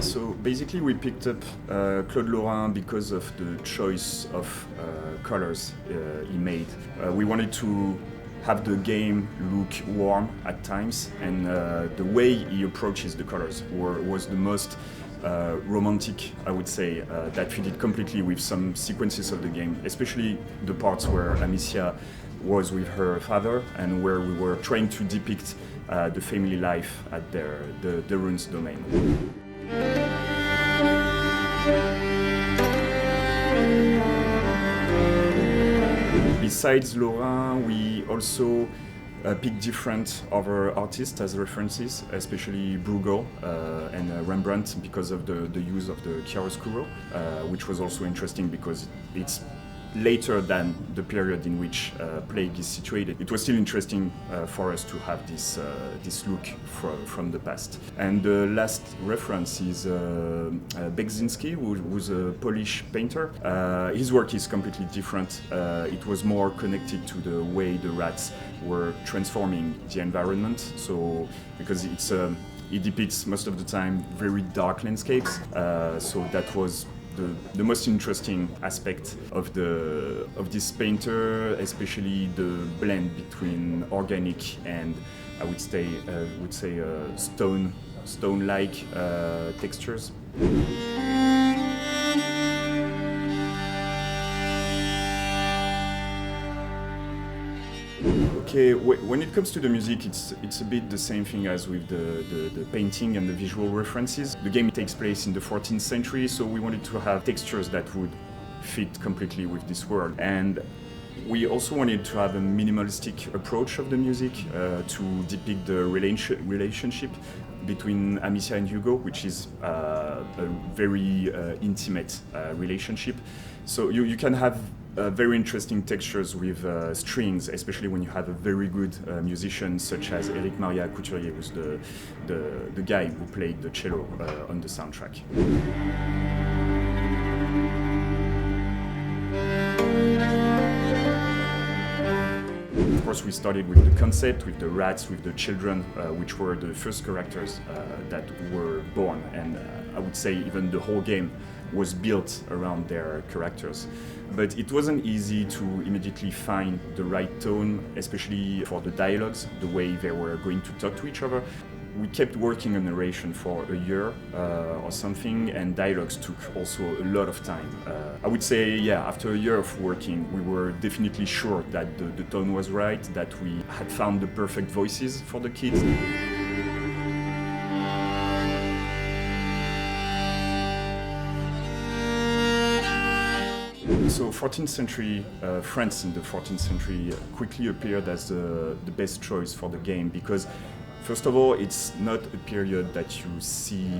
So basically we picked up Claude Lorrain because of the choice of colors he made. We wanted to have the game look warm at times, and the way he approaches the colors was the most romantic, I would say, that fitted completely with some sequences of the game, especially the parts where Amicia was with her father and where we were trying to depict the family life at the ruins domain. Besides Lorrain, we also picked different other artists as references, especially Bruegel and Rembrandt, because of the use of the chiaroscuro, which was also interesting because it's later than the period in which Plague is situated. It was still interesting for us to have this look from the past. And the last reference is Beksinski, who's a Polish painter. His work is completely different. It was more connected to the way the rats were transforming the environment. So because it depicts most of the time very dark landscapes. So that was the most interesting aspect of this painter, especially the blend between organic and I would say stone-like textures. Okay, when it comes to the music, it's a bit the same thing as with the painting and the visual references. The game takes place in the 14th century, so we wanted to have textures that would fit completely with this world. And we also wanted to have a minimalistic approach of the music to depict the relationship between Amicia and Hugo, which is a very intimate relationship. So you can have very interesting textures with strings, especially when you have a very good musician such as Éric Maria Couturier, who's the guy who played the cello on the soundtrack. Of course, we started with the concept, with the rats, with the children, which were the first characters that were born, and I would say even the whole game was built around their characters. But it wasn't easy to immediately find the right tone, especially for the dialogues, the way they were going to talk to each other. We kept working on narration for a year or something, and dialogues took also a lot of time. I would say, yeah, after a year of working, we were definitely sure that the tone was right, that we had found the perfect voices for the kids. So 14th century France in the 14th century quickly appeared as the best choice for the game because, first of all, it's not a period that you see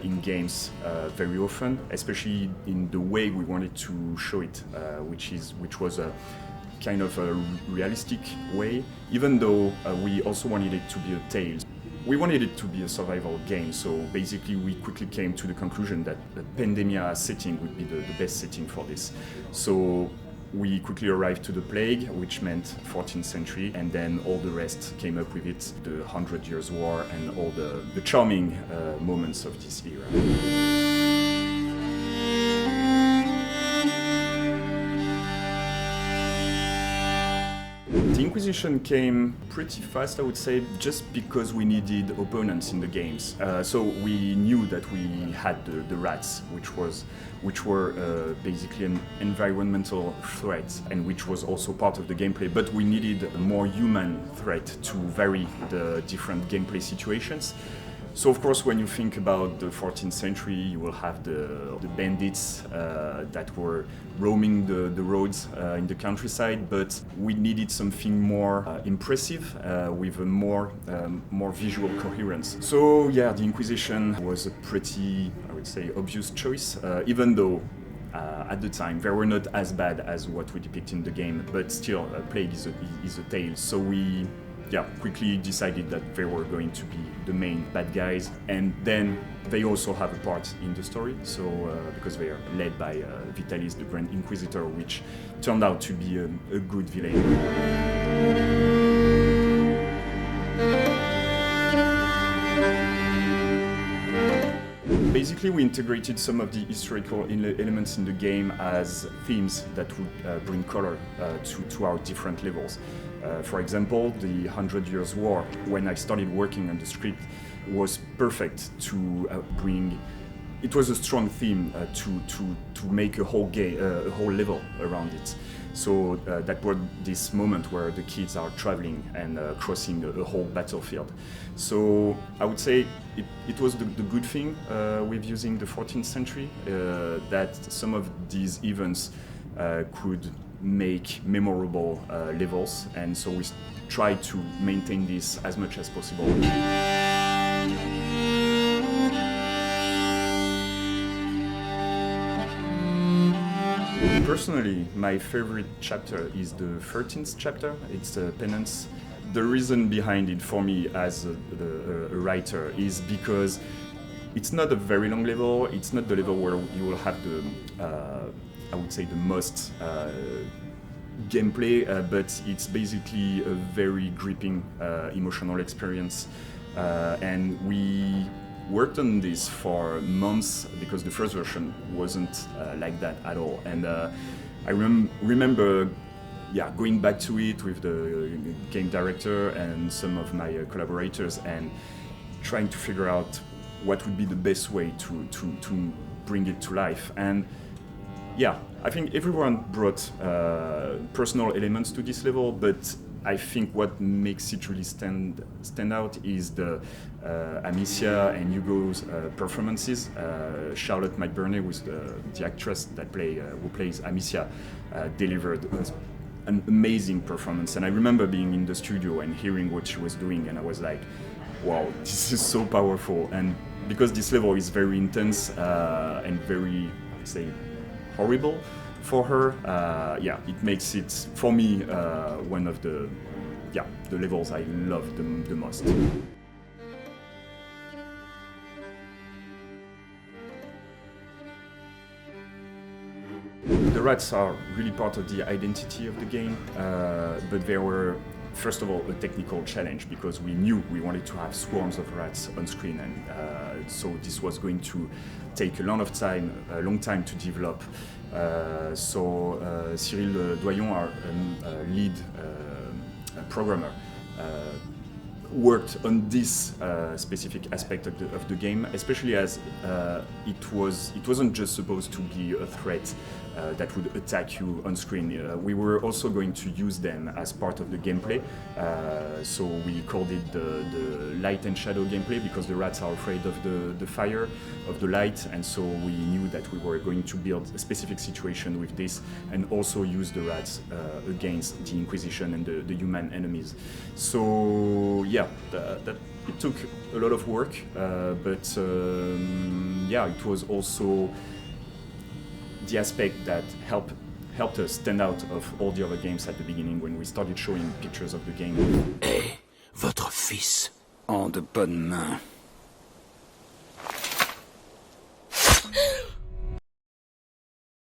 in games very often, especially in the way we wanted to show it, which was a kind of a realistic way, even though we also wanted it to be a tale. We wanted it to be a survival game, so basically we quickly came to the conclusion that the Pandemia setting would be the best setting for this. So we quickly arrived to the Plague, which meant 14th century, and then all the rest came up with it, the 100 Years' War and all the charming moments of this era. The Inquisition came pretty fast, I would say, just because we needed opponents in the games. So we knew that we had the rats, which were basically an environmental threat, and which was also part of the gameplay. But we needed a more human threat to vary the different gameplay situations. So of course, when you think about the 14th century, you will have the bandits that were roaming the roads in the countryside, but we needed something more impressive with a more visual coherence. So yeah, the Inquisition was a pretty, I would say, obvious choice, even though at the time they were not as bad as what we depict in the game, but still, Plague is a tale. So we quickly decided that they were going to be the main bad guys, and then they also have a part in the story, so because they are led by Vitalis, the Grand Inquisitor, which turned out to be a good villain. Basically, we integrated some of the historical elements in the game as themes that would bring color to our different levels. For example, the 100 Years' War, when I started working on the script, was perfect to bring. It was a strong theme to make a whole level around it. So that was this moment where the kids are traveling and crossing a whole battlefield. So I would say it was the good thing with using the 14th century, that some of these events could make memorable levels, and so we try to maintain this as much as possible. Personally, my favorite chapter is the 13th chapter. It's Penance. The reason behind it for me as a writer is because it's not a very long level. It's not the level where you will have the, I would say, the most gameplay, but it's basically a very gripping emotional experience. And we worked on this for months because the first version wasn't like that at all. And I remember going back to it with the game director and some of my collaborators and trying to figure out what would be the best way to bring it to life. And yeah, I think everyone brought personal elements to this level, but I think what makes it really stand out is the Amicia and Hugo's performances. Charlotte McBurney, who's the actress that who plays Amicia, delivered an amazing performance. And I remember being in the studio and hearing what she was doing, and I was like, wow, this is so powerful. And because this level is very intense and very, I'd say, horrible for her, it makes it, for me, one of the levels I love the most. The rats are really part of the identity of the game, but they were, first of all, a technical challenge because we knew we wanted to have swarms of rats on screen, and so this was going to take a long time to develop. So Cyril Doyon, our lead programmer, worked on this specific aspect of the game, especially as it wasn't just supposed to be a threat that would attack you on screen. We were also going to use them as part of the gameplay, so we called it the light and shadow gameplay because the rats are afraid of the fire, of the light, and so we knew that we were going to build a specific situation with this and also use the rats against the Inquisition and the human enemies. So yeah, it took a lot of work, but it was also the aspect that helped us stand out of all the other games at the beginning when we started showing pictures of the game. Et votre fils en de bonnes mains.